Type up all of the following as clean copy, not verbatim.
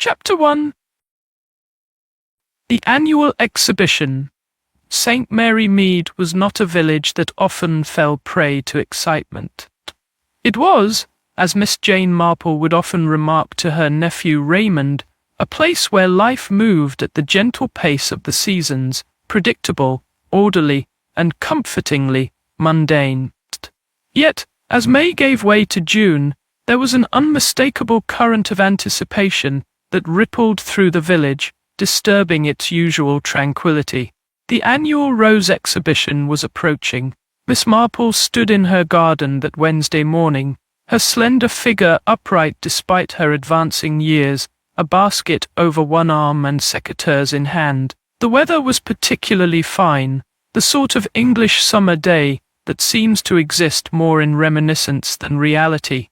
Chapter 1. The annual exhibition. St. Mary Mead was not a village that often fell prey to excitement. It was, as Miss Jane Marple would often remark to her nephew Raymond, a place where life moved at the gentle pace of the seasons, predictable, orderly, and comfortingly mundane. Yet, as May gave way to June, there was an unmistakable current of anticipation that rippled through the village, disturbing its usual tranquility. The annual rose exhibition was approaching. Miss Marple stood in her garden that Wednesday morning, her slender figure upright despite her advancing years, a basket over one arm and secateurs in hand. The weather was particularly fine, the sort of English summer day that seems to exist more in reminiscence than reality.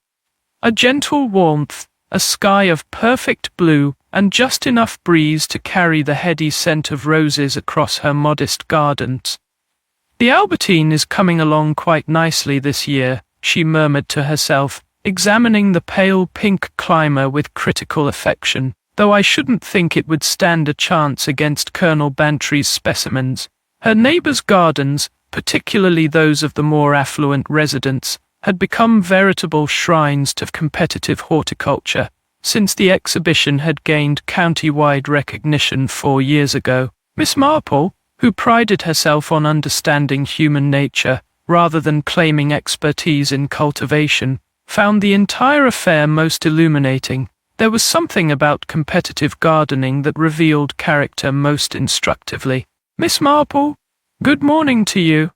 A gentle warmth, a sky of perfect blue, and just enough breeze to carry the heady scent of roses across her modest gardens. "The Albertine is coming along quite nicely this year," she murmured to herself, examining the pale pink climber with critical affection, "though I shouldn't think it would stand a chance against Colonel Bantry's specimens." Her neighbours' gardens, particularly those of the more affluent residents, had become veritable shrines to competitive horticulture, since the exhibition had gained county-wide recognition 4 years ago. Miss Marple, who prided herself on understanding human nature, rather than claiming expertise in cultivation, found the entire affair most illuminating. There was something about competitive gardening that revealed character most instructively. "Miss Marple, good morning to you."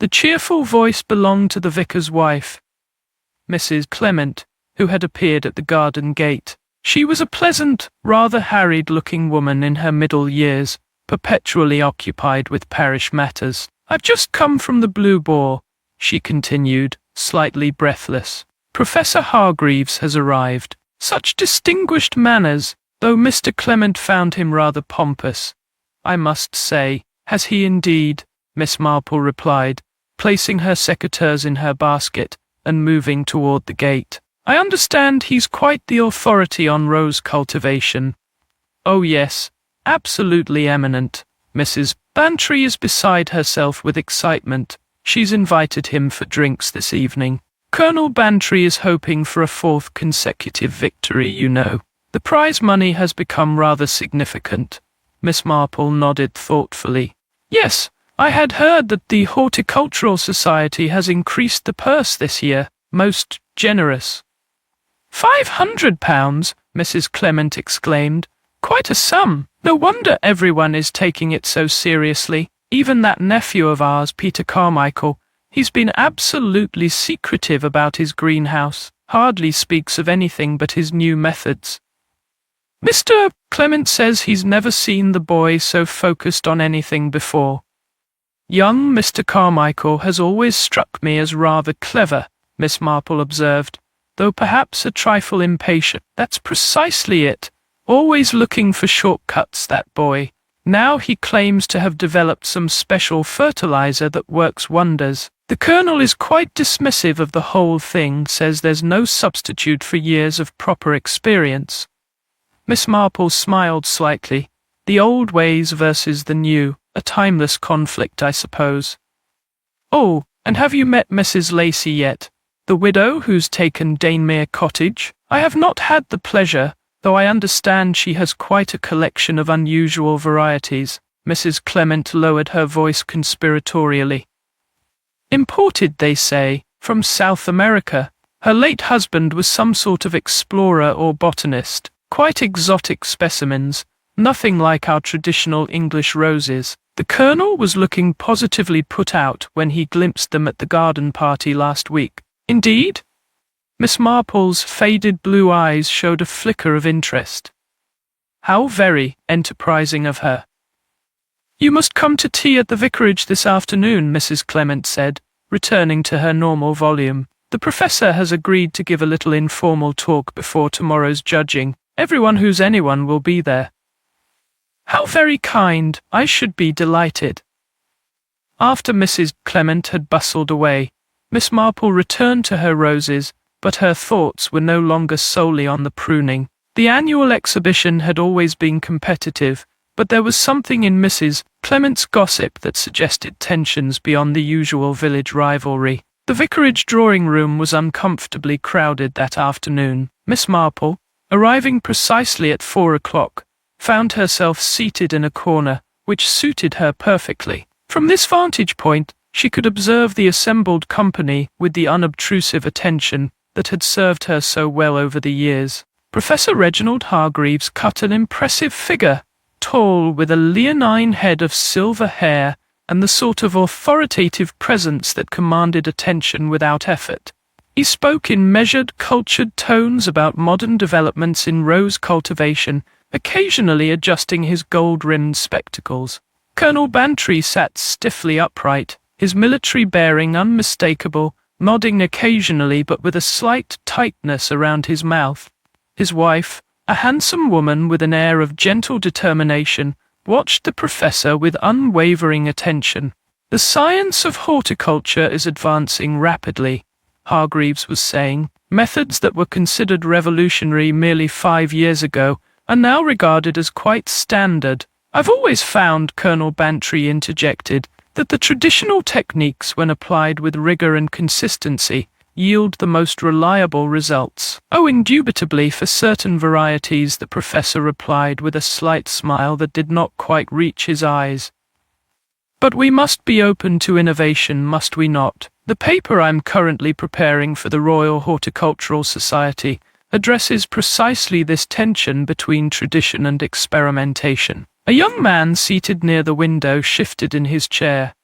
The cheerful voice belonged to the vicar's wife, Mrs. Clement, who had appeared at the garden gate. She was a pleasant, rather harried-looking woman in her middle years, perpetually occupied with parish matters. "I've just come from the Blue Boar," she continued, slightly breathless. "Professor Hargreaves has arrived. Such distinguished manners, though Mr. Clement found him rather pompous, I must say." "Has he indeed?" Miss Marple replied, placing her secateurs in her basket and moving toward the gate. "I understand he's quite the authority on rose cultivation." "Oh yes, absolutely eminent. Mrs. Bantry is beside herself with excitement. She's invited him for drinks this evening. Colonel Bantry is hoping for a 4th consecutive victory, you know. The prize money has become rather significant." Miss Marple nodded thoughtfully. "Yes, I had heard that the Horticultural Society has increased the purse this year. Most generous." £500, Mrs. Clement exclaimed. "Quite a sum. No wonder everyone is taking it so seriously. Even that nephew of ours, Peter Carmichael. He's been absolutely secretive about his greenhouse, hardly speaks of anything but his new methods. Mr. Clement says he's never seen the boy so focused on anything before." "Young Mr. Carmichael has always struck me as rather clever," Miss Marple observed, "though perhaps a trifle impatient." "That's precisely it. Always looking for shortcuts, that boy. Now he claims to have developed some special fertilizer that works wonders. The Colonel is quite dismissive of the whole thing, says there's no substitute for years of proper experience." Miss Marple smiled slightly. The old ways versus the new, a timeless conflict, I suppose. "Oh, and have you met Mrs. Lacey yet? The widow who's taken Danemere Cottage?" "I have not had the pleasure, though I understand she has quite a collection of unusual varieties." Mrs. Clement lowered her voice conspiratorially. "Imported, they say, from South America. Her late husband was some sort of explorer or botanist. Quite exotic specimens, nothing like our traditional English roses." The Colonel was looking positively put out when he glimpsed them at the garden party last week. "Indeed?" Miss Marple's faded blue eyes showed a flicker of interest. "How very enterprising of her." "You must come to tea at the vicarage this afternoon," Mrs. Clement said, returning to her normal volume. "The professor has agreed to give a little informal talk before tomorrow's judging. Everyone who's anyone will be there." "How very kind. I should be delighted." After Mrs. Clement had bustled away, Miss Marple returned to her roses, but her thoughts were no longer solely on the pruning. The annual exhibition had always been competitive, but there was something in Mrs. Clement's gossip that suggested tensions beyond the usual village rivalry. The vicarage drawing room was uncomfortably crowded that afternoon. Miss Marple, arriving precisely at 4 o'clock, found herself seated in a corner, which suited her perfectly. From this vantage point, she could observe the assembled company with the unobtrusive attention that had served her so well over the years. Professor Reginald Hargreaves cut an impressive figure, tall, with a leonine head of silver hair and the sort of authoritative presence that commanded attention without effort. He spoke in measured, cultured tones about modern developments in rose cultivation, occasionally adjusting his gold-rimmed spectacles. Colonel Bantry sat stiffly upright, his military bearing unmistakable, nodding occasionally but with a slight tightness around his mouth. His wife, a handsome woman with an air of gentle determination, watched the professor with unwavering attention. "The science of horticulture is advancing rapidly," Hargreaves was saying. "Methods that were considered revolutionary merely 5 years ago are now regarded as quite standard." "I've always found," Colonel Bantry interjected, "that the traditional techniques, when applied with rigor and consistency, yield the most reliable results." "Oh, indubitably for certain varieties," the professor replied with a slight smile that did not quite reach his eyes. "But we must be open to innovation, must we not? The paper I'm currently preparing for the Royal Horticultural Society addresses precisely this tension between tradition and experimentation." A young man seated near the window shifted in his chair.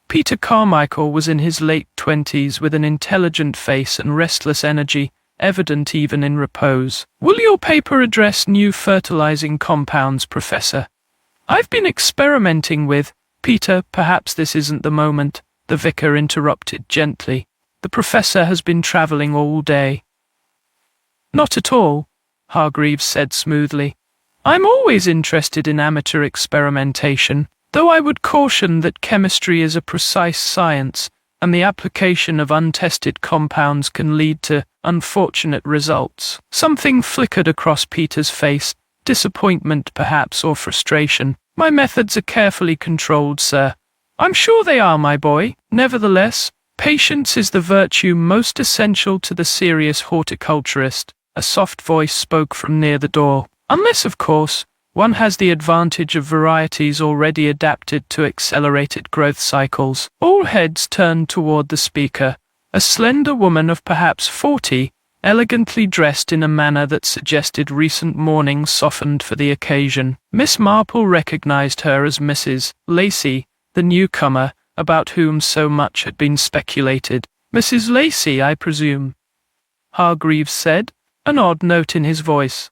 Peter Carmichael was in his late 20s with an intelligent face and restless energy, evident even in repose. "Will your paper address new fertilizing compounds, Professor?" "I've been experimenting with—" "Peter, perhaps this isn't the moment," the vicar interrupted gently. "The professor has been traveling all day." "Not at all," Hargreaves said smoothly. "I'm always interested in amateur experimentation, though I would caution that chemistry is a precise science, and the application of untested compounds can lead to unfortunate results." Something flickered across Peter's face, disappointment perhaps, or frustration. "My methods are carefully controlled, sir." "I'm sure they are, my boy. Nevertheless, patience is the virtue most essential to the serious horticulturist," a soft voice spoke from near the door. "Unless, of course, one has the advantage of varieties already adapted to accelerated growth cycles." All heads turned toward the speaker, a slender woman of perhaps 40, elegantly dressed in a manner that suggested recent mourning softened for the occasion. Miss Marple recognized her as Mrs. Lacey, the newcomer, about whom so much had been speculated. "Mrs. Lacey, I presume?" Hargreaves said, an odd note in his voice.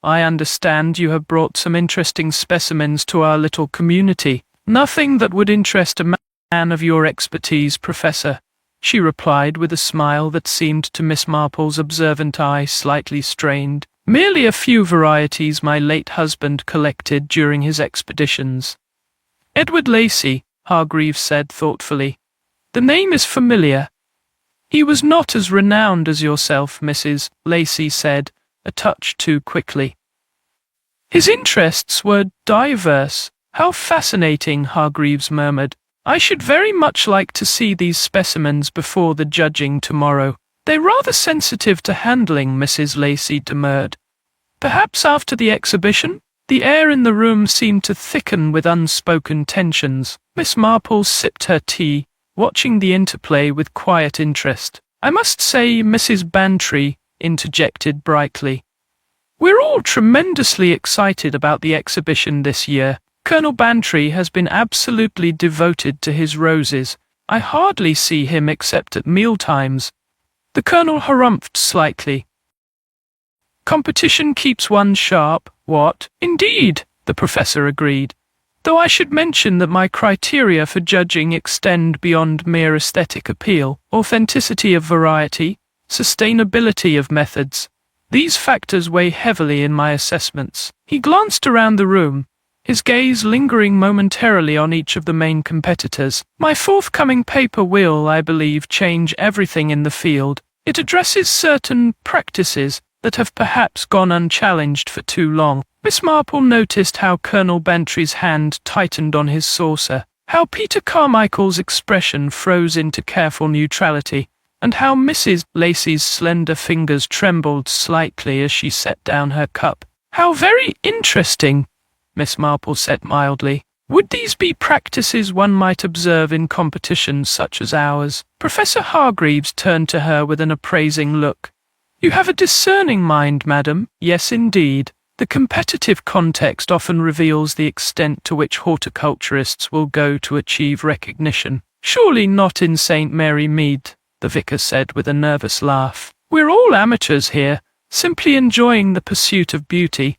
"I understand you have brought some interesting specimens to our little community." "Nothing that would interest a man of your expertise, Professor," she replied with a smile that seemed to Miss Marple's observant eye slightly strained. "Merely a few varieties my late husband collected during his expeditions." "Edward Lacey," Hargreaves said thoughtfully. "The name is familiar." "He was not as renowned as yourself," Mrs. Lacey said, a touch too quickly. "His interests were diverse." "How fascinating," Hargreaves murmured. "I should very much like to see these specimens before the judging tomorrow." "They're rather sensitive to handling," Mrs. Lacey demurred. "Perhaps after the exhibition?" The air in the room seemed to thicken with unspoken tensions. Miss Marple sipped her tea, watching the interplay with quiet interest. "I must say," Mrs. Bantry interjected brightly, "we're all tremendously excited about the exhibition this year. Colonel Bantry has been absolutely devoted to his roses. I hardly see him except at mealtimes." The colonel harumphed slightly. "Competition keeps one sharp." "What? Indeed," the professor agreed. "Though I should mention that my criteria for judging extend beyond mere aesthetic appeal, authenticity of variety, sustainability of methods. These factors weigh heavily in my assessments." He glanced around the room, his gaze lingering momentarily on each of the main competitors. "My forthcoming paper will, I believe, change everything in the field. It addresses certain practices, that have perhaps gone unchallenged for too long. Miss Marple noticed how Colonel Bantry's hand tightened on his saucer, how Peter Carmichael's expression froze into careful neutrality, and how Mrs. Lacey's slender fingers trembled slightly as she set down her cup. "How very interesting," Miss Marple said mildly. "Would these be practices one might observe in competitions such as ours?" Professor Hargreaves turned to her with an appraising look. "You have a discerning mind, madam." "Yes, indeed. The competitive context often reveals the extent to which horticulturists will go to achieve recognition." "Surely not in St. Mary Mead," the vicar said with a nervous laugh. "We're all amateurs here, simply enjoying the pursuit of beauty."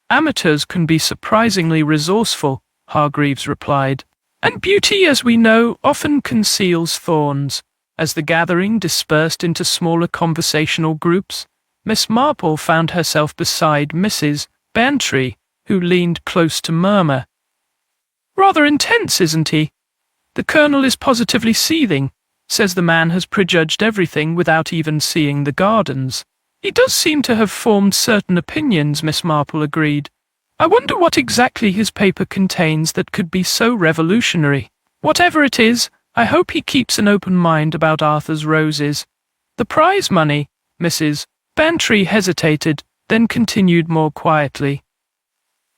"Amateurs can be surprisingly resourceful," Hargreaves replied. "And beauty, as we know, often conceals thorns." As the gathering dispersed into smaller conversational groups, Miss Marple found herself beside Mrs. Bantry, who leaned close to murmur, "Rather intense, isn't he? The Colonel is positively seething. Says the man has prejudged everything without even seeing the gardens." "He does seem to have formed certain opinions," Miss Marple agreed. "I wonder what exactly his paper contains that could be so revolutionary. Whatever it is, I hope he keeps an open mind about Arthur's roses. The prize money," Mrs. Bantry hesitated, then continued more quietly.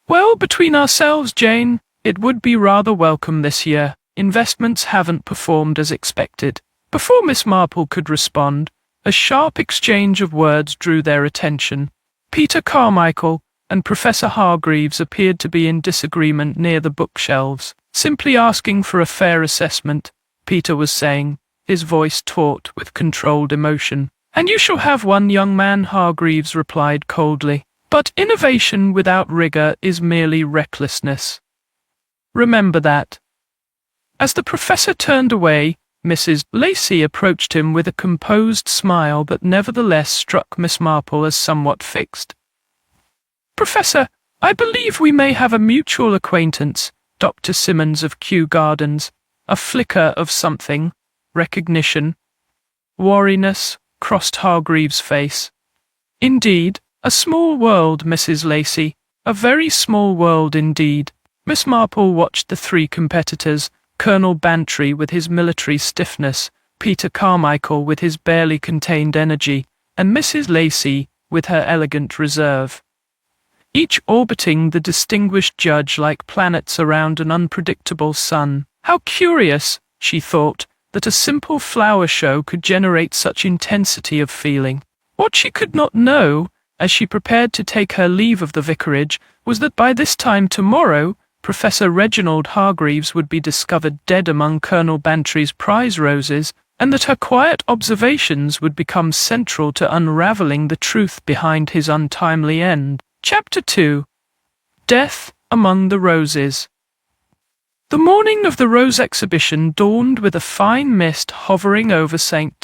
"Well, between ourselves, Jane, it would be rather welcome this year. Investments haven't performed as expected." Before Miss Marple could respond, a sharp exchange of words drew their attention. Peter Carmichael and Professor Hargreaves appeared to be in disagreement near the bookshelves. "Simply asking for a fair assessment," Peter was saying, his voice taut with controlled emotion. "And you shall have one, young man," Hargreaves replied coldly. "But innovation without rigor is merely recklessness. Remember that." As the professor turned away, Mrs. Lacey approached him with a composed smile that nevertheless struck Miss Marple as somewhat fixed. "Professor, I believe we may have a mutual acquaintance, Dr. Simmons of Kew Gardens." A flicker of something, recognition, wariness, crossed Hargreaves' face. "Indeed, a small world, Mrs. Lacey, a very small world indeed." Miss Marple watched the three competitors, Colonel Bantry with his military stiffness, Peter Carmichael with his barely contained energy, and Mrs. Lacey with her elegant reserve, each orbiting the distinguished judge like planets around an unpredictable sun. How curious, she thought, that a simple flower show could generate such intensity of feeling. What she could not know, as she prepared to take her leave of the vicarage, was that by this time tomorrow, Professor Reginald Hargreaves would be discovered dead among Colonel Bantry's prize roses, and that her quiet observations would become central to unravelling the truth behind his untimely end. Chapter 2. Death Among the Roses. The morning of the Rose Exhibition dawned with a fine mist hovering over St.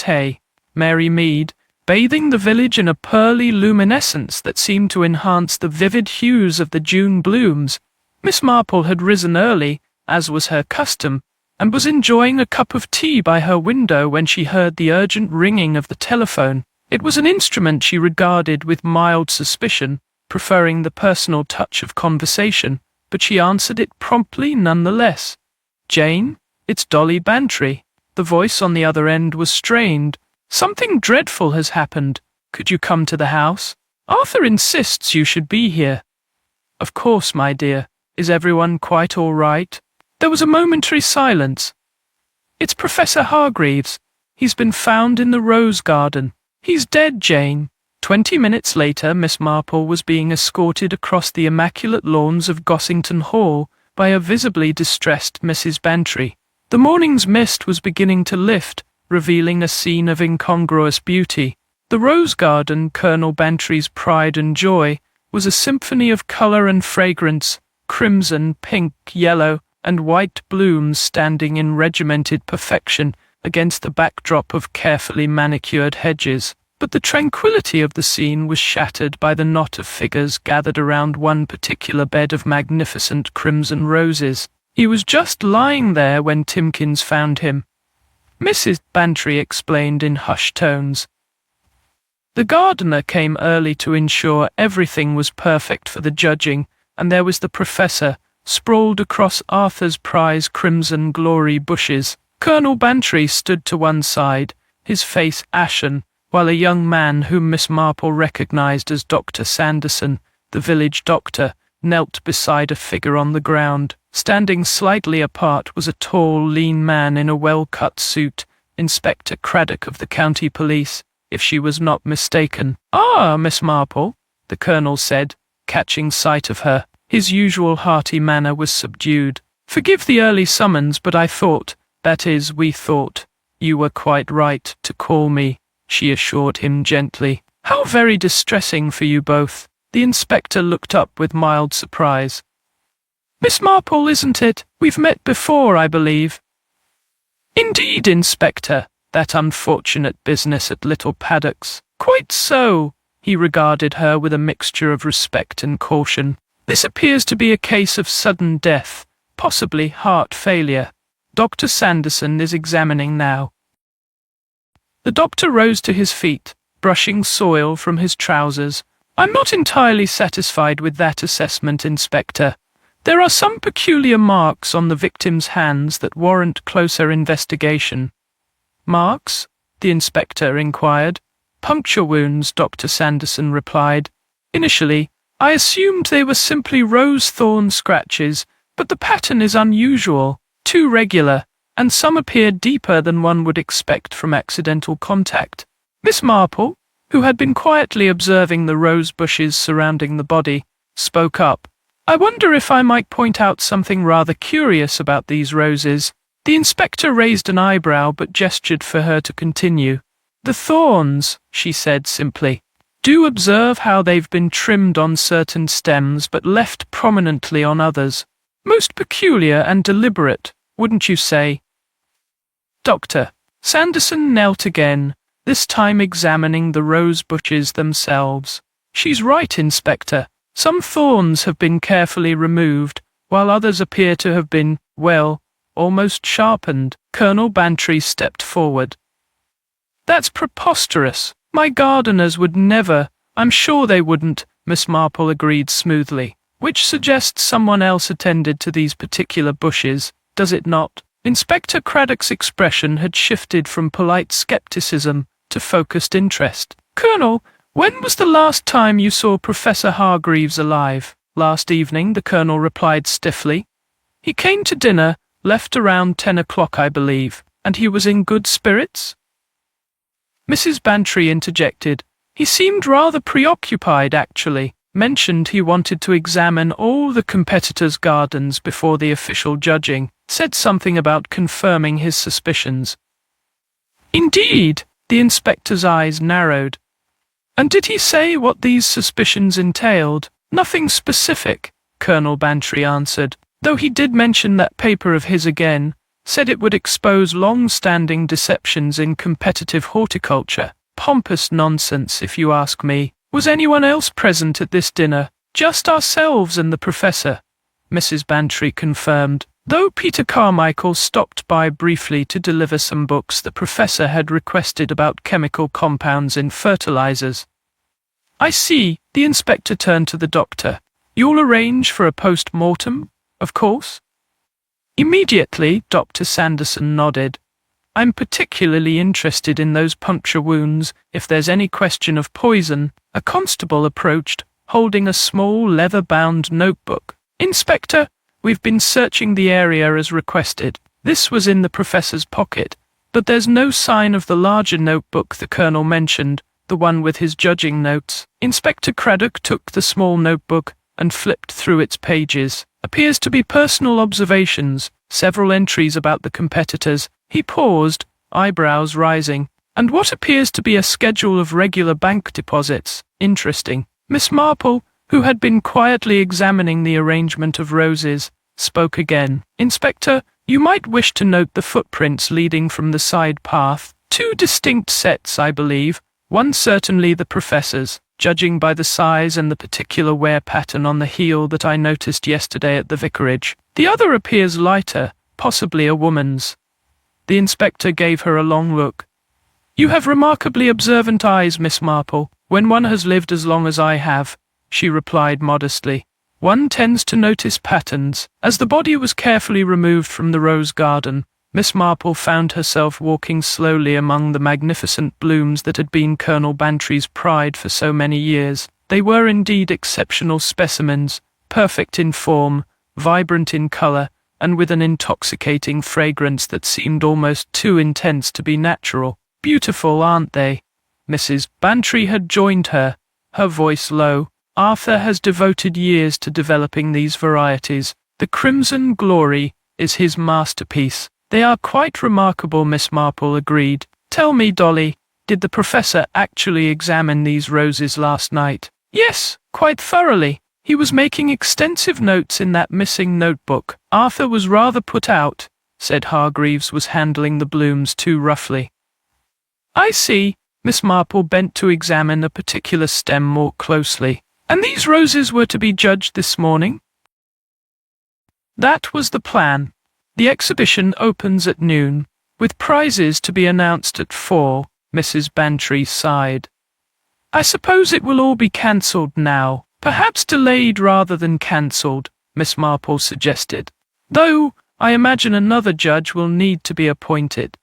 Mary Mead, bathing the village in a pearly luminescence that seemed to enhance the vivid hues of the June blooms. Miss Marple had risen early, as was her custom, and was enjoying a cup of tea by her window when she heard the urgent ringing of the telephone. It was an instrument she regarded with mild suspicion, preferring the personal touch of conversation, but she answered it promptly nonetheless. "Jane, it's Dolly Bantry." The voice on the other end was strained. "Something dreadful has happened. Could you come to the house? Arthur insists you should be here." "Of course, my dear. Is everyone quite all right?" There was a momentary silence. "It's Professor Hargreaves. He's been found in the rose garden." "He's dead, Jane." 20 minutes later, Miss Marple was being escorted across the immaculate lawns of Gossington Hall by a visibly distressed Mrs. Bantry. The morning's mist was beginning to lift, revealing a scene of incongruous beauty. The rose garden, Colonel Bantry's pride and joy, was a symphony of colour and fragrance, crimson, pink, yellow, and white blooms standing in regimented perfection against the backdrop of carefully manicured hedges. But the tranquility of the scene was shattered by the knot of figures gathered around one particular bed of magnificent crimson roses. He was just lying there when Timkins found him, Mrs. Bantry explained in hushed tones. The gardener came early to ensure everything was perfect for the judging, and there was the professor, sprawled across Arthur's prize crimson glory bushes. Colonel Bantry stood to one side, his face ashen, while a young man whom Miss Marple recognized as Dr. Sanderson, the village doctor, knelt beside a figure on the ground. Standing slightly apart was a tall, lean man in a well-cut suit, Inspector Craddock of the county police, if she was not mistaken. "Ah, Miss Marple," the colonel said, catching sight of her. His usual hearty manner was subdued. "Forgive the early summons, but I thought, that is, we thought, you were quite right to call me," she assured him gently. "How very distressing for you both." The inspector looked up with mild surprise. "Miss Marple, isn't it? We've met before, I believe." "Indeed, Inspector. That unfortunate business at Little Paddock's." "Quite so." He regarded her with a mixture of respect and caution. "This appears to be a case of sudden death, possibly heart failure. Dr. Sanderson is examining now." The doctor rose to his feet, brushing soil from his trousers. "I'm not entirely satisfied with that assessment, Inspector. There are some peculiar marks on the victim's hands that warrant closer investigation." "Marks?" the inspector inquired. "Puncture wounds," Dr. Sanderson replied. "Initially, I assumed they were simply rose-thorn scratches, but the pattern is unusual, too regular, and some appear deeper than one would expect from accidental contact." Miss Marple, who had been quietly observing the rose bushes surrounding the body, spoke up. "I wonder if I might point out something rather curious about these roses." The inspector raised an eyebrow but gestured for her to continue. "The thorns," she said simply. "Do observe how they've been trimmed on certain stems but left prominently on others. Most peculiar and deliberate, wouldn't you say?" Dr. Sanderson knelt again, this time examining the rose bushes themselves. "She's right, Inspector. Some thorns have been carefully removed, while others appear to have been, well, almost sharpened." Colonel Bantry stepped forward. "That's preposterous. My gardeners would never—" "I'm sure they wouldn't," Miss Marple agreed smoothly. "Which suggests someone else attended to these particular bushes, does it not?" Inspector Craddock's expression had shifted from polite skepticism to focused interest. "Colonel, when was the last time you saw Professor Hargreaves alive?" "Last evening," the colonel replied stiffly. "He came to dinner, left around 10 o'clock, I believe, and he was in good spirits?" Mrs. Bantry interjected. "He seemed rather preoccupied, actually. Mentioned he wanted to examine all the competitors' gardens before the official judging. Said something about confirming his suspicions." "Indeed?" The inspector's eyes narrowed. "And did he say what these suspicions entailed?" "Nothing specific," Colonel Bantry answered, "though he did mention that paper of his again, said it would expose long-standing deceptions in competitive horticulture. Pompous nonsense, if you ask me." "Was anyone else present at this dinner?" "Just ourselves and the professor," Mrs. Bantry confirmed. "Though Peter Carmichael stopped by briefly to deliver some books the professor had requested about chemical compounds in fertilizers." "I see." The inspector turned to the doctor. "You'll arrange for a post-mortem, of course?" "Immediately," Dr. Sanderson nodded. "I'm particularly interested in those puncture wounds. If there's any question of poison." A constable approached, holding a small leather-bound notebook. "Inspector, we've been searching the area as requested." This was in the professor's pocket, but there's no sign of the larger notebook the colonel mentioned, the one with his judging notes. Inspector Craddock took the small notebook and flipped through its pages. "Appears to be personal observations, several entries about the competitors." He paused, eyebrows rising. "And what appears to be a schedule of regular bank deposits. Interesting." Miss Marple, who had been quietly examining the arrangement of roses, spoke again. "Inspector, you might wish to note the footprints leading from the side path. 2 distinct sets, I believe. One certainly the professor's, judging by the size and the particular wear pattern on the heel that I noticed yesterday at the vicarage. The other appears lighter, possibly a woman's." The inspector gave her a long look. You have remarkably observant eyes, Miss Marple, when one has lived as long as I have, she replied modestly. One tends to notice patterns. As the body was carefully removed from the rose garden, Miss Marple found herself walking slowly among the magnificent blooms that had been Colonel Bantry's pride for so many years. They were indeed exceptional specimens, perfect in form, vibrant in colour, and with an intoxicating fragrance that seemed almost too intense to be natural. Beautiful, aren't they? Mrs. Bantry had joined her, her voice low. Arthur has devoted years to developing these varieties. The Crimson Glory is his masterpiece. They are quite remarkable, Miss Marple agreed. Tell me, Dolly, did the professor actually examine these roses last night? Yes, quite thoroughly. He was making extensive notes in that missing notebook. Arthur was rather put out, said Hargreaves was handling the blooms too roughly. I see. Miss Marple bent to examine a particular stem more closely. And these roses were to be judged this morning? That was the plan. The exhibition opens at noon, with prizes to be announced at 4, Mrs. Bantry sighed. I suppose it will all be cancelled now. Perhaps delayed rather than cancelled, Miss Marple suggested. Though, I imagine another judge will need to be appointed.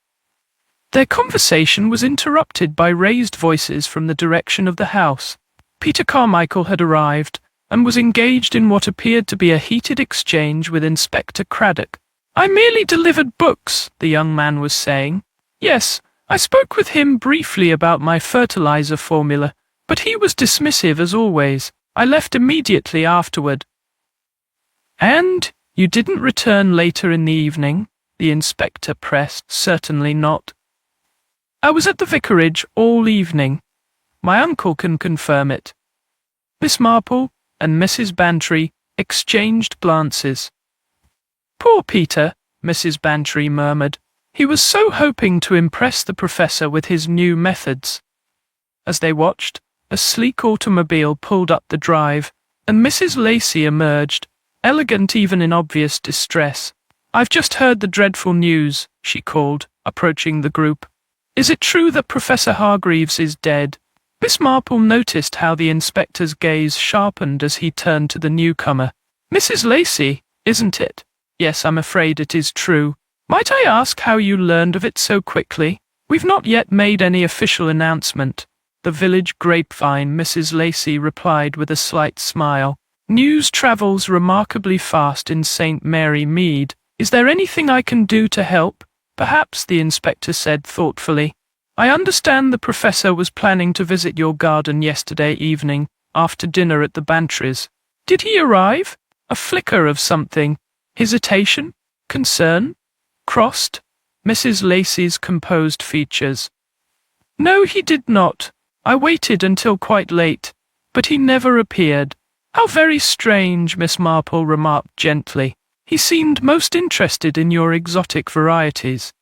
Their conversation was interrupted by raised voices from the direction of the house. Peter Carmichael had arrived, and was engaged in what appeared to be a heated exchange with Inspector Craddock. I merely delivered books, the young man was saying. Yes, I spoke with him briefly about my fertilizer formula, but he was dismissive as always. I left immediately afterward. And you didn't return later in the evening? The inspector pressed. Certainly not. I was at the vicarage all evening. My uncle can confirm it. Miss Marple and Mrs. Bantry exchanged glances. Poor Peter, Mrs. Bantry murmured. He was so hoping to impress the professor with his new methods. As they watched, a sleek automobile pulled up the drive, and Mrs. Lacey emerged, elegant even in obvious distress. I've just heard the dreadful news, she called, approaching the group. Is it true that Professor Hargreaves is dead? Miss Marple noticed how the inspector's gaze sharpened as he turned to the newcomer. Mrs. Lacey, isn't it? Yes, I'm afraid it is true. Might I ask how you learned of it so quickly? We've not yet made any official announcement. The village grapevine, Mrs. Lacey replied with a slight smile. News travels remarkably fast in St. Mary Mead. Is there anything I can do to help? Perhaps, the inspector said thoughtfully. I understand the professor was planning to visit your garden yesterday evening, after dinner at the Bantrys. Did he arrive? A flicker of something. Hesitation? Concern? Crossed? Mrs. Lacey's composed features. No, he did not. I waited until quite late, but he never appeared. How very strange, Miss Marple remarked gently. He seemed most interested in your exotic varieties.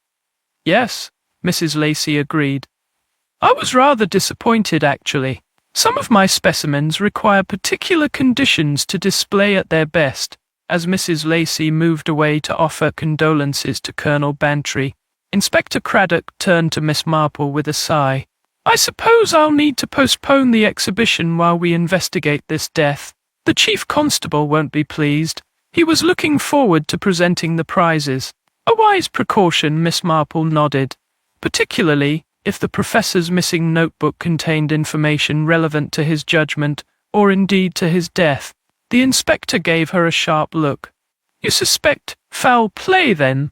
Yes, Mrs. Lacey agreed. I was rather disappointed, actually. Some of my specimens require particular conditions to display at their best. As Mrs. Lacey moved away to offer condolences to Colonel Bantry, Inspector Craddock turned to Miss Marple with a sigh. I suppose I'll need to postpone the exhibition while we investigate this death. The chief constable won't be pleased. He was looking forward to presenting the prizes. A wise precaution, Miss Marple nodded. Particularly if the professor's missing notebook contained information relevant to his judgment, or indeed to his death. The inspector gave her a sharp look. You suspect foul play, then?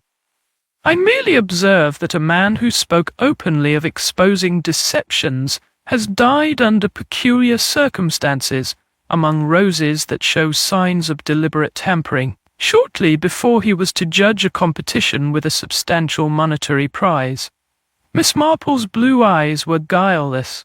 I merely observe that a man who spoke openly of exposing deceptions has died under peculiar circumstances, among roses that show signs of deliberate tampering, shortly before he was to judge a competition with a substantial monetary prize. Miss Marple's blue eyes were guileless.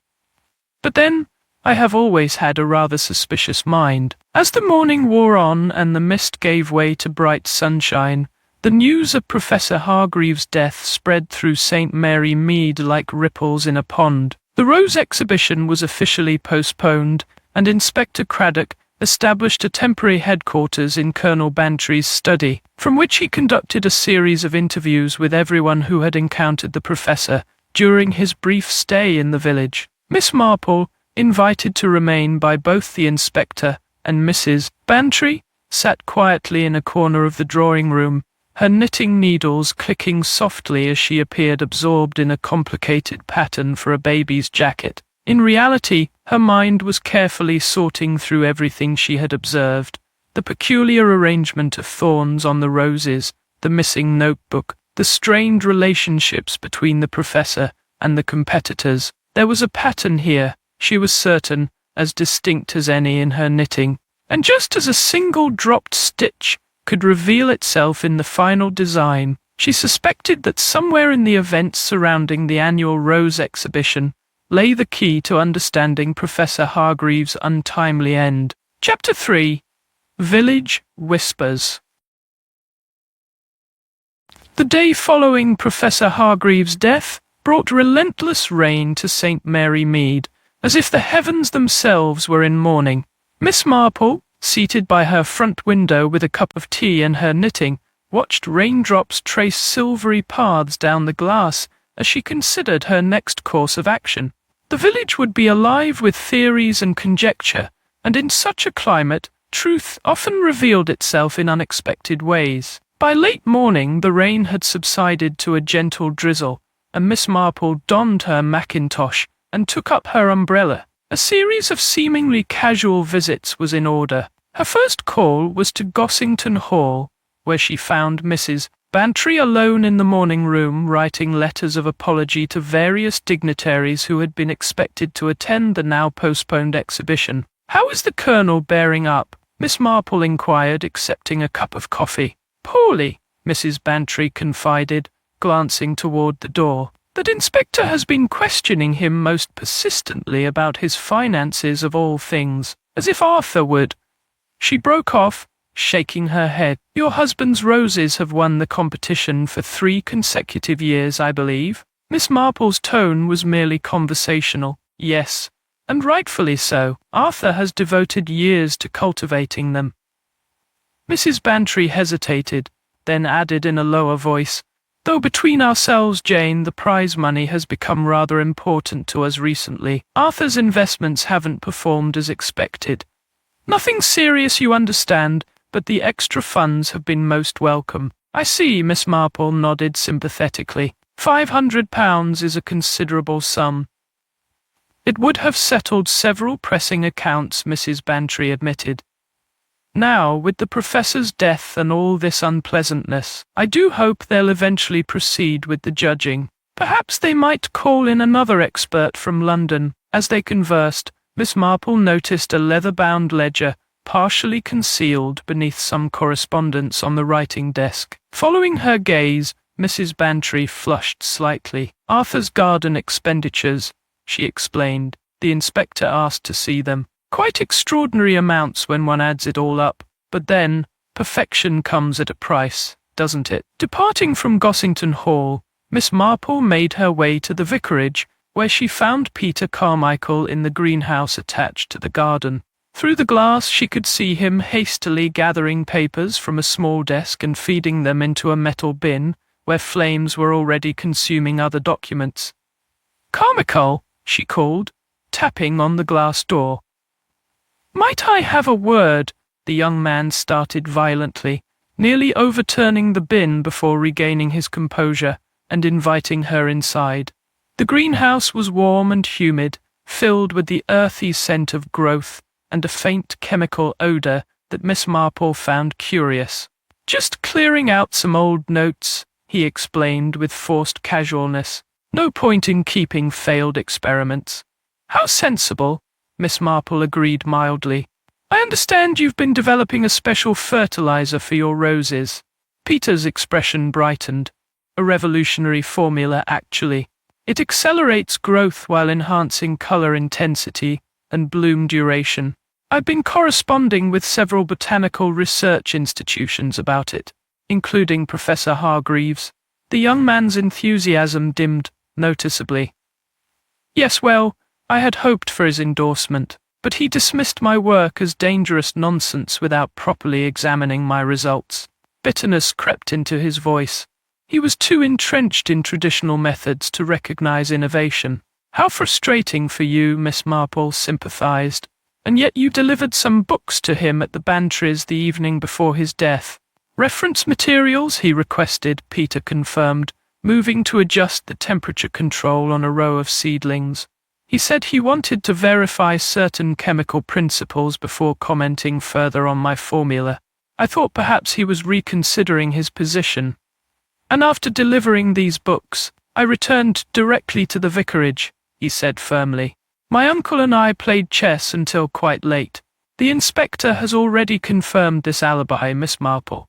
But then, I have always had a rather suspicious mind. As the morning wore on and the mist gave way to bright sunshine, the news of Professor Hargreaves' death spread through St. Mary Mead like ripples in a pond. The rose exhibition was officially postponed, and Inspector Craddock established a temporary headquarters in Colonel Bantry's study, from which he conducted a series of interviews with everyone who had encountered the professor during his brief stay in the village. Miss Marple, invited to remain by both the inspector and Mrs. Bantry, sat quietly in a corner of the drawing room, her knitting needles clicking softly as she appeared absorbed in a complicated pattern for a baby's jacket. In reality, her mind was carefully sorting through everything she had observed: the peculiar arrangement of thorns on the roses, the missing notebook, the strained relationships between the professor and the competitors. There was a pattern here, she was certain, as distinct as any in her knitting, and just as a single dropped stitch could reveal itself in the final design, she suspected that somewhere in the events surrounding the annual Rose exhibition lay the key to understanding Professor Hargreaves' untimely end. Chapter 3. Village Whispers. The day following Professor Hargreaves' death brought relentless rain to St. Mary Mead, as if the heavens themselves were in mourning. Miss Marple, seated by her front window with a cup of tea and her knitting, watched raindrops trace silvery paths down the glass as she considered her next course of action. The village would be alive with theories and conjecture, and in such a climate, truth often revealed itself in unexpected ways. By late morning, the rain had subsided to a gentle drizzle, and Miss Marple donned her mackintosh and took up her umbrella. A series of seemingly casual visits was in order. Her first call was to Gossington Hall, where she found Mrs. Bantry alone in the morning room writing letters of apology to various dignitaries who had been expected to attend the now postponed exhibition. "How is the Colonel bearing up?" Miss Marple inquired, accepting a cup of coffee. "Poorly," Mrs. Bantry confided, glancing toward the door. "That inspector has been questioning him most persistently about his finances of all things, as if Arthur would—" She broke off, shaking her head. "Your husband's roses have won the competition for 3 consecutive years, I believe." Miss Marple's tone was merely conversational. "Yes, and rightfully so. Arthur has devoted years to cultivating them." Mrs. Bantry hesitated, then added in a lower voice, "Though between ourselves, Jane, the prize money has become rather important to us recently. Arthur's investments haven't performed as expected. Nothing serious, you understand, but the extra funds have been most welcome." "I see," Miss Marple nodded sympathetically. £500 is a considerable sum." "It would have settled several pressing accounts," Mrs. Bantry admitted. "Now, with the professor's death and all this unpleasantness, I do hope they'll eventually proceed with the judging. Perhaps they might call in another expert from London." As they conversed, Miss Marple noticed a leather-bound ledger partially concealed beneath some correspondence on the writing desk. Following her gaze, Mrs. Bantry flushed slightly. "Arthur's garden expenditures," she explained. "The inspector asked to see them. Quite extraordinary amounts when one adds it all up, but then, perfection comes at a price, doesn't it?" Departing from Gossington Hall, Miss Marple made her way to the vicarage, where she found Peter Carmichael in the greenhouse attached to the garden. Through the glass she could see him hastily gathering papers from a small desk and feeding them into a metal bin, where flames were already consuming other documents. "Carmichael," she called, tapping on the glass door. "Might I have a word?" The young man started violently, nearly overturning the bin before regaining his composure and inviting her inside. The greenhouse was warm and humid, filled with the earthy scent of growth and a faint chemical odor that Miss Marple found curious. "Just clearing out some old notes," he explained with forced casualness. "No point in keeping failed experiments." "How sensible," Miss Marple agreed mildly. "I understand you've been developing a special fertilizer for your roses." Peter's expression brightened. "A revolutionary formula, actually. It accelerates growth while enhancing color intensity and bloom duration. I've been corresponding with several botanical research institutions about it, including Professor Hargreaves." The young man's enthusiasm dimmed noticeably. "Yes, well, I had hoped for his endorsement, but he dismissed my work as dangerous nonsense without properly examining my results." Bitterness crept into his voice. He was too entrenched in traditional methods to recognize innovation. How frustrating for you, Miss Marple sympathized. And yet you delivered some books to him at the Bantries the evening before his death. Reference materials, he requested, Peter confirmed, moving to adjust the temperature control on a row of seedlings. He said he wanted to verify certain chemical principles before commenting further on my formula. I thought perhaps he was reconsidering his position. And after delivering these books, I returned directly to the vicarage, he said firmly. My uncle and I played chess until quite late. The inspector has already confirmed this alibi, Miss Marple.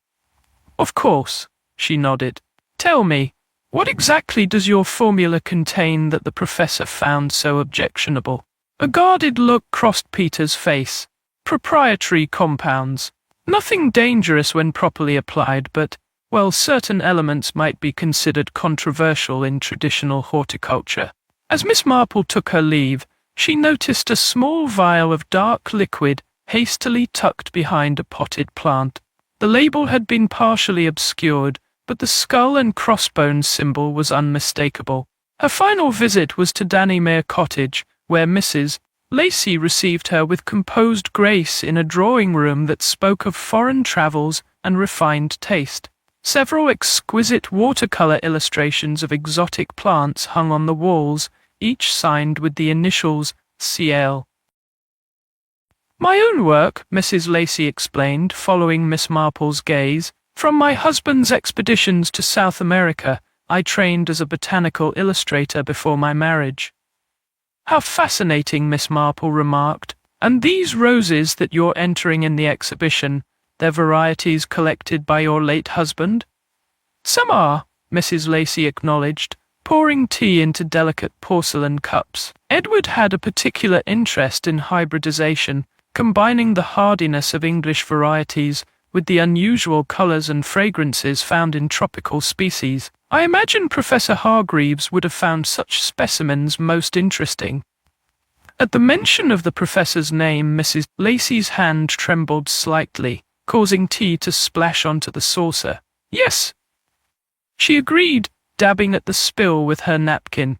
Of course, she nodded. Tell me, what exactly does your formula contain that the professor found so objectionable? A guarded look crossed Peter's face. Proprietary compounds. Nothing dangerous when properly applied, but, well, certain elements might be considered controversial in traditional horticulture. As Miss Marple took her leave, she noticed a small vial of dark liquid hastily tucked behind a potted plant. The label had been partially obscured, but the skull and crossbones symbol was unmistakable. Her final visit was to Dannemere Cottage, where Mrs. Lacey received her with composed grace in a drawing-room that spoke of foreign travels and refined taste. Several exquisite watercolor illustrations of exotic plants hung on the walls, each signed with the initials CL. My own work, Mrs. Lacey explained, following Miss Marple's gaze. From my husband's expeditions to South America, I trained as a botanical illustrator before my marriage. How fascinating, Miss Marple remarked. And these roses that you're entering in the exhibition, they're varieties collected by your late husband? Some are, Mrs. Lacey acknowledged, pouring tea into delicate porcelain cups. Edward had a particular interest in hybridization, combining the hardiness of English varieties with the unusual colors and fragrances found in tropical species. I imagine Professor Hargreaves would have found such specimens most interesting. At the mention of the professor's name, Mrs. Lacey's hand trembled slightly, causing tea to splash onto the saucer. Yes, she agreed, dabbing at the spill with her napkin.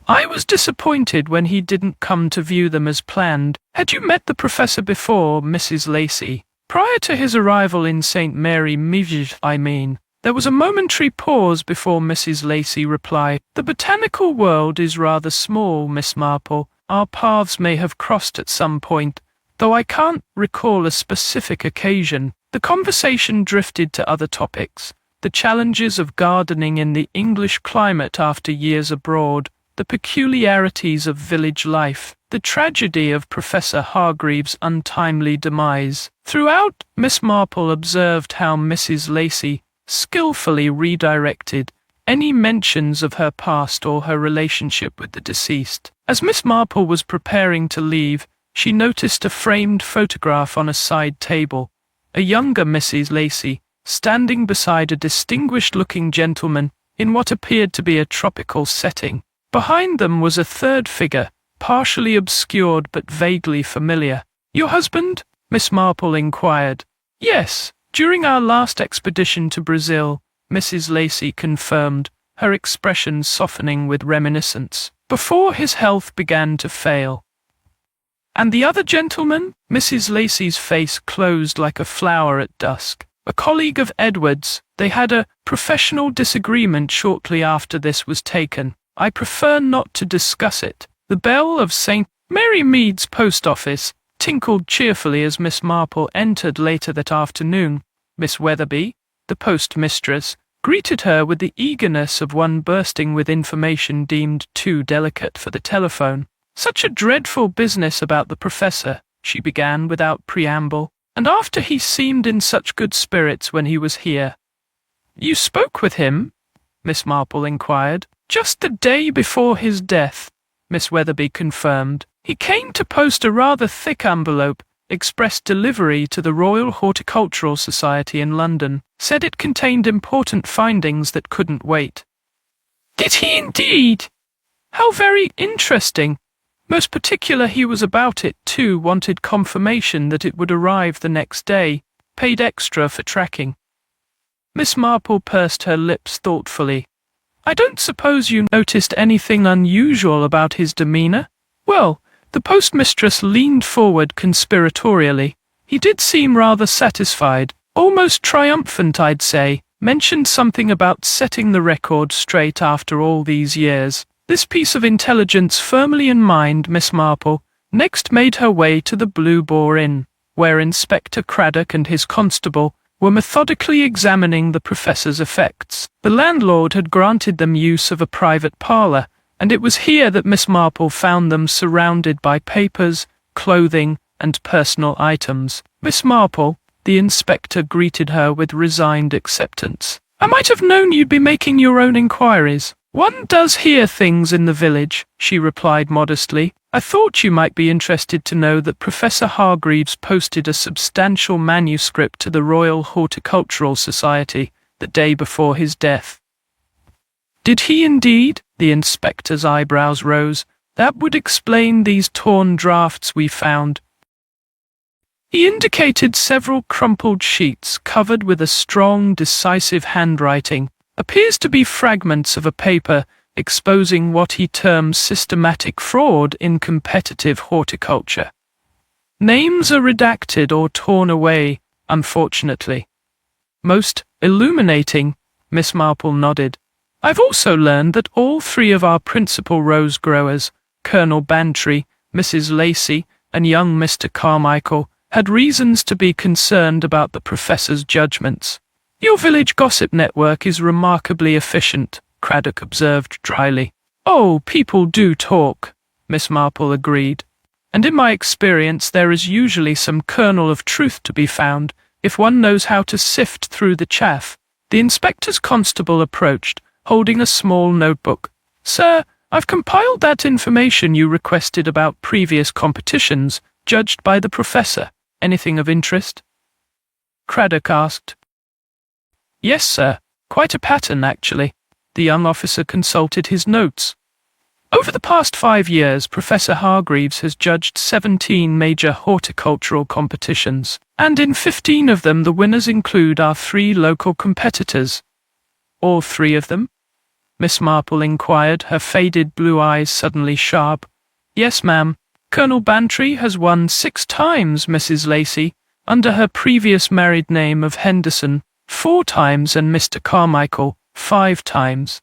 I was disappointed when he didn't come to view them as planned. Had you met the professor before, Mrs. Lacey? Prior to his arrival in St. Mary Mivj, I mean. There was a momentary pause before Mrs. Lacey replied, The botanical world is rather small, Miss Marple. Our paths may have crossed at some point, though I can't recall a specific occasion. The conversation drifted to other topics. The challenges of gardening in the English climate after years abroad, the peculiarities of village life, the tragedy of Professor Hargreaves' untimely demise. Throughout, Miss Marple observed how Mrs. Lacey skillfully redirected any mentions of her past or her relationship with the deceased. As Miss Marple was preparing to leave, she noticed a framed photograph on a side table. A younger Mrs. Lacey, standing beside a distinguished-looking gentleman in what appeared to be a tropical setting. Behind them was a third figure, partially obscured but vaguely familiar. Your husband? Miss Marple inquired. Yes, during our last expedition to Brazil, Mrs. Lacey confirmed, her expression softening with reminiscence, before his health began to fail. And the other gentleman? Mrs. Lacey's face closed like a flower at dusk. A colleague of Edward's. They had a professional disagreement shortly after this was taken. I prefer not to discuss it. The bell of St. Mary Mead's post office tinkled cheerfully as Miss Marple entered later that afternoon. Miss Weatherby, the postmistress, greeted her with the eagerness of one bursting with information deemed too delicate for the telephone. Such a dreadful business about the professor, she began without preamble, and after he seemed in such good spirits when he was here. You spoke with him? Miss Marple inquired. Just the day before his death, Miss Weatherby confirmed. He came to post a rather thick envelope, express delivery to the Royal Horticultural Society in London, said it contained important findings that couldn't wait. Did he indeed? How very interesting. Most particular he was about it, too, wanted confirmation that it would arrive the next day, paid extra for tracking. Miss Marple pursed her lips thoughtfully. I don't suppose you noticed anything unusual about his demeanour? Well, the postmistress leaned forward conspiratorially. He did seem rather satisfied, almost triumphant, I'd say. Mentioned something about setting the record straight after all these years. This piece of intelligence firmly in mind, Miss Marple next made her way to the Blue Boar Inn, where Inspector Craddock and his constable were methodically examining the professor's effects. The landlord had granted them use of a private parlour, and it was here that Miss Marple found them surrounded by papers, clothing, and personal items. Miss Marple, the inspector greeted her with resigned acceptance. I might have known you'd be making your own inquiries. One does hear things in the village, she replied modestly. I thought you might be interested to know that Professor Hargreaves posted a substantial manuscript to the Royal Horticultural Society the day before his death. Did he indeed? The inspector's eyebrows rose. That would explain these torn drafts we found. He indicated several crumpled sheets covered with a strong, decisive handwriting. Appears to be fragments of a paper exposing what he terms systematic fraud in competitive horticulture. Names are redacted or torn away, unfortunately. Most illuminating, Miss Marple nodded. I've also learned that all three of our principal rose growers, Colonel Bantry, Mrs. Lacey, and young Mr. Carmichael, had reasons to be concerned about the professor's judgments. Your village gossip network is remarkably efficient, Craddock observed dryly. Oh, people do talk, Miss Marple agreed. And in my experience there is usually some kernel of truth to be found, if one knows how to sift through the chaff. The inspector's constable approached, holding a small notebook. Sir, I've compiled that information you requested about previous competitions, judged by the professor. Anything of interest? Craddock asked. Yes, sir. Quite a pattern, actually. The young officer consulted his notes. Over the past 5 years, Professor Hargreaves has judged 17 major horticultural competitions, and in 15 of them the winners include our 3 local competitors. All 3 of them? Miss Marple inquired, her faded blue eyes suddenly sharp. Yes, ma'am. Colonel Bantry has won 6 times, Mrs. Lacey, under her previous married name of Henderson, 4 times, and Mr. Carmichael, 5 times.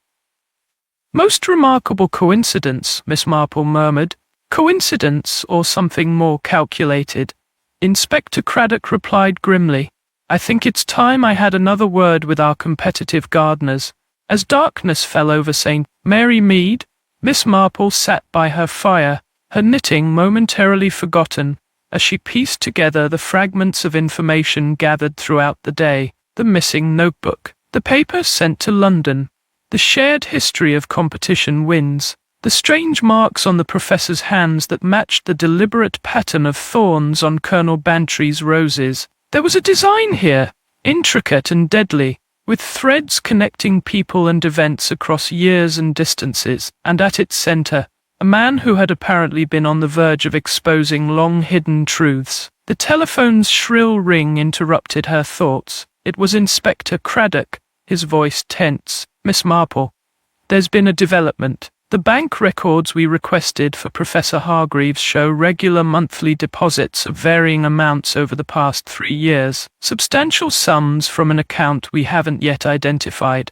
Most remarkable coincidence, Miss Marple murmured. Coincidence or something more calculated? Inspector Craddock replied grimly. I think it's time I had another word with our competitive gardeners. As darkness fell over St. Mary Mead, Miss Marple sat by her fire, her knitting momentarily forgotten, as she pieced together the fragments of information gathered throughout the day. The missing notebook, the paper sent to London, the shared history of competition wins, the strange marks on the professor's hands that matched the deliberate pattern of thorns on Colonel Bantry's roses. There was a design here, intricate and deadly, with threads connecting people and events across years and distances, and at its centre, a man who had apparently been on the verge of exposing long-hidden truths. The telephone's shrill ring interrupted her thoughts. It was Inspector Craddock, his voice tense. Miss Marple, there's been a development. The bank records we requested for Professor Hargreaves show regular monthly deposits of varying amounts over the past 3 years, substantial sums from an account we haven't yet identified.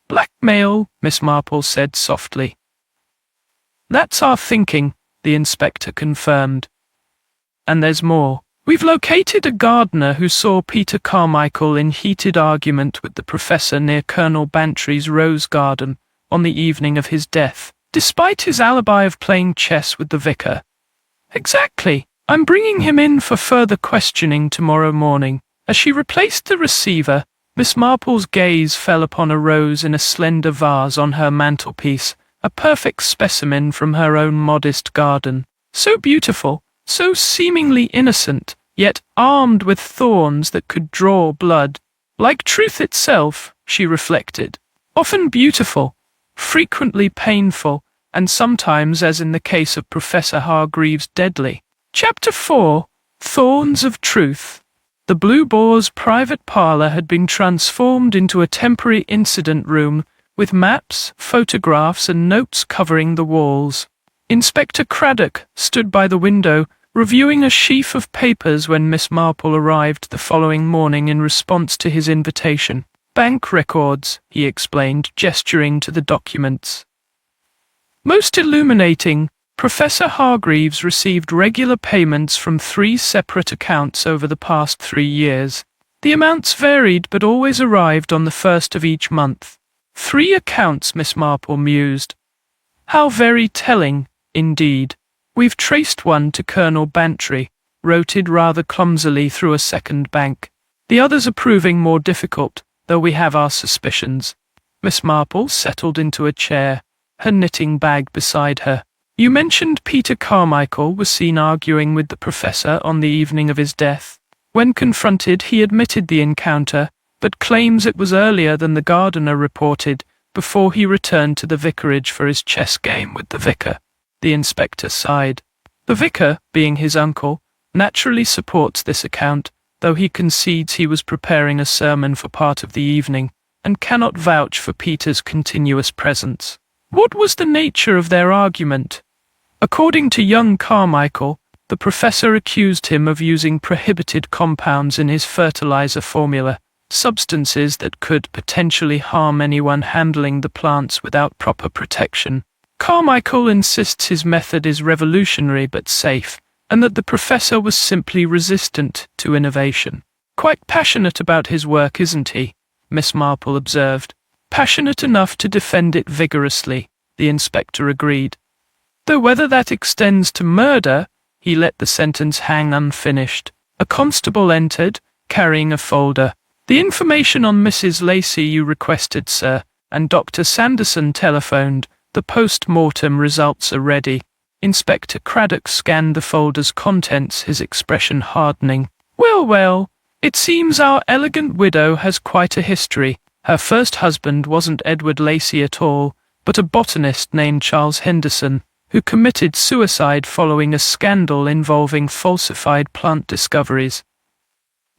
Blackmail, Miss Marple said softly. That's our thinking, the inspector confirmed. And there's more. We've located a gardener who saw Peter Carmichael in heated argument with the professor near Colonel Bantry's rose garden on the evening of his death, despite his alibi of playing chess with the vicar. Exactly. I'm bringing him in for further questioning tomorrow morning. As she replaced the receiver, Miss Marple's gaze fell upon a rose in a slender vase on her mantelpiece, a perfect specimen from her own modest garden. So beautiful, so seemingly innocent, yet armed with thorns that could draw blood. Like truth itself, she reflected. Often beautiful, frequently painful, and sometimes, as in the case of Professor Hargreaves, deadly. Chapter 4. Thorns of Truth. The Blue Boar's private parlour had been transformed into a temporary incident room, with maps, photographs and notes covering the walls. Inspector Craddock stood by the window, reviewing a sheaf of papers when Miss Marple arrived the following morning in response to his invitation. "Bank records," he explained, gesturing to the documents. Most illuminating, Professor Hargreaves received regular payments from 3 separate accounts over the past 3 years. The amounts varied but always arrived on the first of each month. 3 accounts, Miss Marple mused. How very telling, indeed. We've traced one to Colonel Bantry, rotated rather clumsily through a second bank. The others are proving more difficult, though we have our suspicions. Miss Marple settled into a chair, her knitting bag beside her. You mentioned Peter Carmichael was seen arguing with the professor on the evening of his death. When confronted, he admitted the encounter, but claims it was earlier than the gardener reported, before he returned to the vicarage for his chess game with the vicar. The inspector sighed. The vicar, being his uncle, naturally supports this account, though he concedes he was preparing a sermon for part of the evening, and cannot vouch for Peter's continuous presence. What was the nature of their argument? According to young Carmichael, the professor accused him of using prohibited compounds in his fertilizer formula, substances that could potentially harm anyone handling the plants without proper protection. Carmichael insists his method is revolutionary but safe, and that the professor was simply resistant to innovation. Quite passionate about his work, isn't he? Miss Marple observed. Passionate enough to defend it vigorously, the inspector agreed. Though whether that extends to murder, he let the sentence hang unfinished. A constable entered, carrying a folder. The information on Mrs. Lacey you requested, sir, and Dr. Sanderson telephoned. The post-mortem results are ready. Inspector Craddock scanned the folder's contents, his expression hardening. Well, it seems our elegant widow has quite a history. Her first husband wasn't Edward Lacey at all, but a botanist named Charles Henderson, who committed suicide following a scandal involving falsified plant discoveries.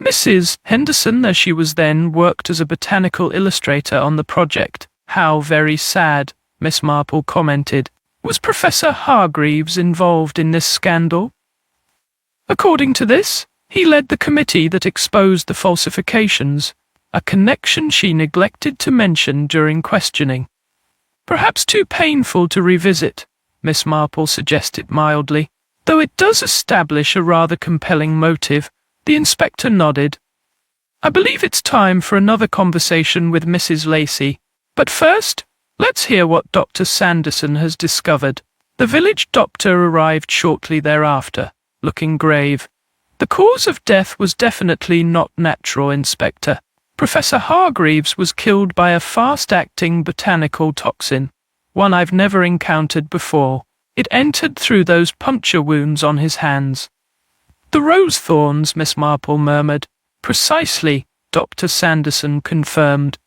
Mrs. Henderson, as she was then, worked as a botanical illustrator on the project. How very sad, Miss Marple commented. Was Professor Hargreaves involved in this scandal? According to this, he led the committee that exposed the falsifications, a connection she neglected to mention during questioning. Perhaps too painful to revisit, Miss Marple suggested mildly, though it does establish a rather compelling motive. The inspector nodded. I believe it's time for another conversation with Mrs. Lacey, but first, let's hear what Dr. Sanderson has discovered. The village doctor arrived shortly thereafter, looking grave. The cause of death was definitely not natural, Inspector. Professor Hargreaves was killed by a fast-acting botanical toxin, one I've never encountered before. It entered through those puncture wounds on his hands. The rose thorns, Miss Marple murmured. Precisely, Dr. Sanderson confirmed.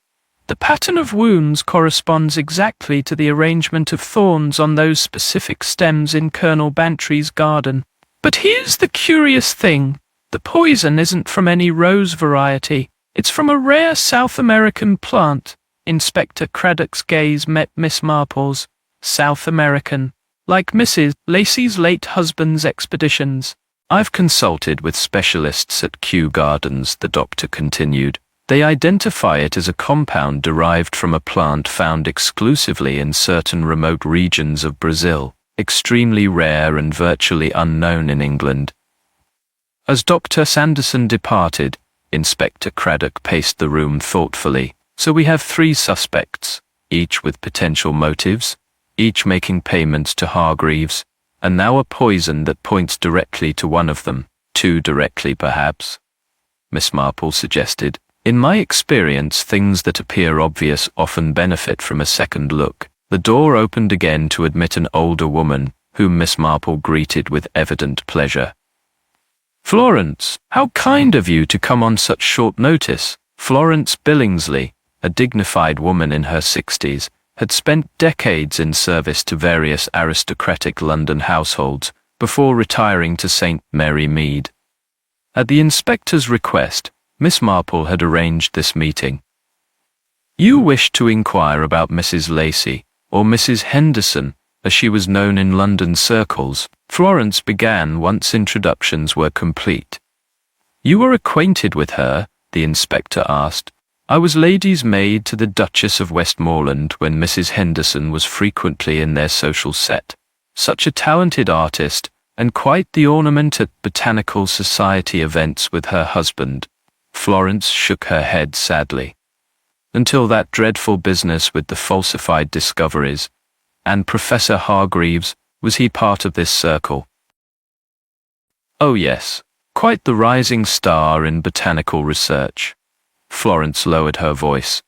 The pattern of wounds corresponds exactly to the arrangement of thorns on those specific stems in Colonel Bantry's garden. But here's the curious thing. The poison isn't from any rose variety. It's from a rare South American plant. Inspector Craddock's gaze met Miss Marple's. South American. Like Mrs. Lacey's late husband's expeditions. I've consulted with specialists at Kew Gardens, the doctor continued. They identify it as a compound derived from a plant found exclusively in certain remote regions of Brazil, extremely rare and virtually unknown in England. As Dr. Sanderson departed, Inspector Craddock paced the room thoughtfully. So we have 3 suspects, each with potential motives, each making payments to Hargreaves, and now a poison that points directly to one of them, too directly perhaps, Miss Marple suggested. In my experience, things that appear obvious often benefit from a second look. The door opened again to admit an older woman, whom Miss Marple greeted with evident pleasure. Florence, how kind of you to come on such short notice. Florence Billingsley, a dignified woman in her 60s, had spent decades in service to various aristocratic London households before retiring to St. Mary Mead. At the inspector's request, Miss Marple had arranged this meeting. "You wish to inquire about Mrs. Lacey, or Mrs. Henderson, as she was known in London circles," Florence began once introductions were complete. "You are acquainted with her?" the inspector asked. "I was lady's maid to the Duchess of Westmoreland when Mrs. Henderson was frequently in their social set. Such a talented artist, and quite the ornament at Botanical Society events with her husband." Florence shook her head sadly. "Until that dreadful business with the falsified discoveries. And Professor Hargreaves, was he part of this circle?" "Oh yes, quite the rising star in botanical research." Florence lowered her voice.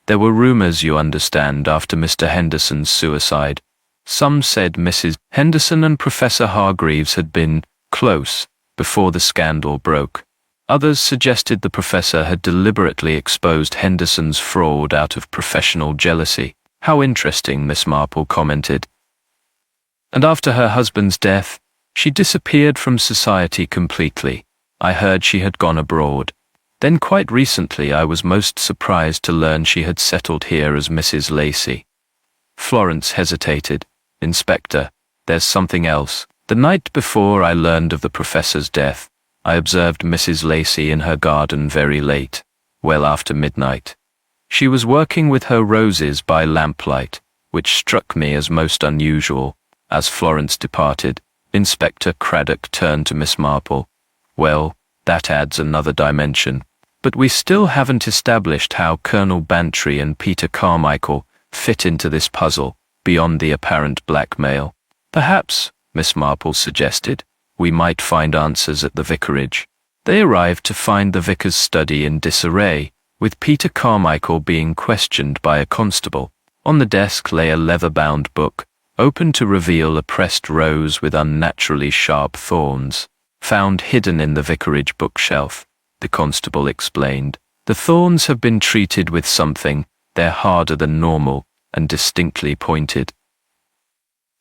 "There were rumors, you understand, after Mr. Henderson's suicide. Some said Mrs. Henderson and Professor Hargreaves had been close before the scandal broke. Others suggested the professor had deliberately exposed Henderson's fraud out of professional jealousy." "How interesting," Miss Marple commented. "And after her husband's death, she disappeared from society completely. I heard she had gone abroad. Then quite recently I was most surprised to learn she had settled here as Mrs. Lacey." Florence hesitated. "Inspector, there's something else. The night before I learned of the professor's death, I observed Mrs. Lacey in her garden very late, well after midnight. She was working with her roses by lamplight, which struck me as most unusual." As Florence departed, Inspector Craddock turned to Miss Marple. "Well, that adds another dimension. But we still haven't established how Colonel Bantry and Peter Carmichael fit into this puzzle, beyond the apparent blackmail. Perhaps," Miss Marple suggested, "we might find answers at the vicarage." They arrived to find the vicar's study in disarray, with Peter Carmichael being questioned by a constable. On the desk lay a leather-bound book, open to reveal a pressed rose with unnaturally sharp thorns. "Found hidden in the vicarage bookshelf," the constable explained. "The thorns have been treated with something. They're harder than normal, and distinctly pointed."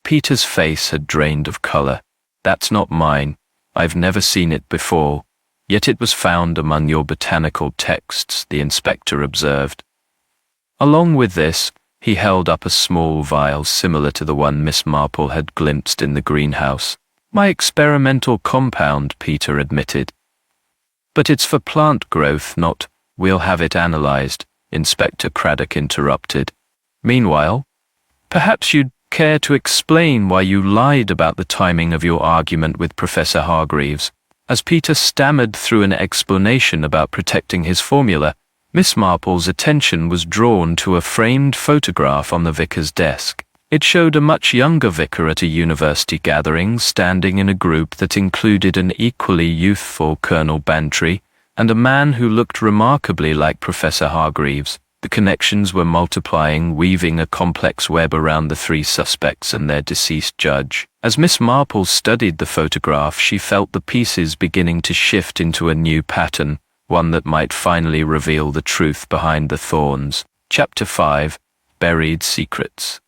Peter's face had drained of color. "That's not mine. I've never seen it before. Yet it was found among your botanical texts," the inspector observed. Along with this, he held up a small vial similar to the one Miss Marple had glimpsed in the greenhouse. "My experimental compound," Peter admitted. "But it's for plant growth, not—" "We'll have it analyzed," Inspector Craddock interrupted. "Meanwhile, perhaps you'd care to explain why you lied about the timing of your argument with Professor Hargreaves." As Peter stammered through an explanation about protecting his formula, Miss Marple's attention was drawn to a framed photograph on the vicar's desk. It showed a much younger vicar at a university gathering, standing in a group that included an equally youthful Colonel Bantry and a man who looked remarkably like Professor Hargreaves. The connections were multiplying, weaving a complex web around the three suspects and their deceased judge. As Miss Marple studied the photograph, she felt the pieces beginning to shift into a new pattern, one that might finally reveal the truth behind the thorns. Chapter 5: Buried Secrets.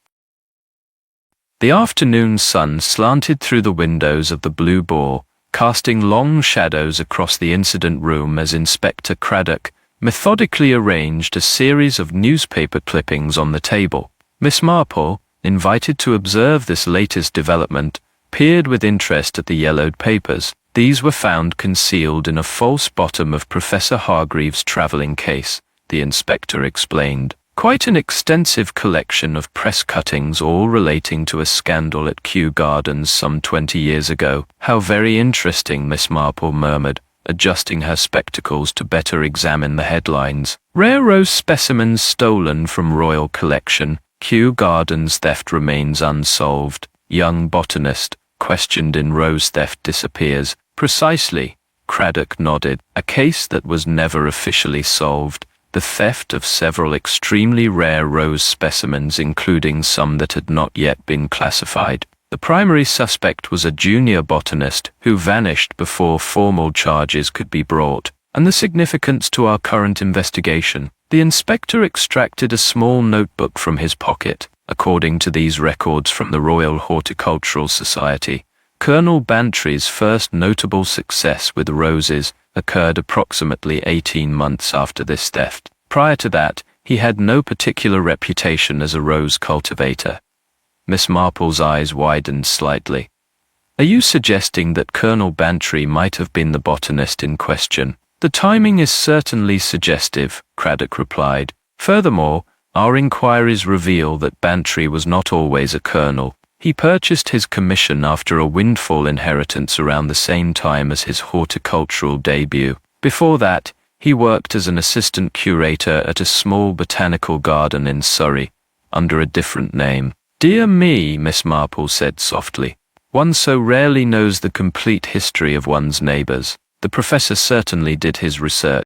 The afternoon sun slanted through the windows of the Blue Boar, casting long shadows across the incident room as Inspector Craddock methodically arranged a series of newspaper clippings on the table. Miss Marple, invited to observe this latest development, peered with interest at the yellowed papers. These were found concealed in a false bottom of Professor Hargreaves' travelling case, the inspector explained. "Quite an extensive collection of press cuttings, all relating to a scandal at Kew Gardens some 20 years ago." "How very interesting," Miss Marple murmured, adjusting her spectacles to better examine the headlines. "Rare rose specimens stolen from royal collection. Kew Gardens theft remains unsolved. Young botanist questioned in rose theft disappears." "Precisely," Craddock nodded. "A case that was never officially solved. The theft of several extremely rare rose specimens, including some that had not yet been classified. The primary suspect was a junior botanist who vanished before formal charges could be brought. And the significance to our current investigation." The inspector extracted a small notebook from his pocket. "According to these records from the Royal Horticultural Society, Colonel Bantry's first notable success with roses occurred approximately 18 months after this theft. Prior to that, he had no particular reputation as a rose cultivator. Miss Marple's eyes widened slightly. Are you suggesting that Colonel Bantry might have been the botanist in question? The timing is certainly suggestive, Craddock replied. Furthermore, our inquiries reveal that Bantry was not always a colonel. He purchased his commission after a windfall inheritance around the same time as his horticultural debut. Before that, he worked as an assistant curator at a small botanical garden in Surrey, under a different name. Dear me, Miss Marple said softly. One so rarely knows the complete history of one's neighbours. The professor certainly did his research.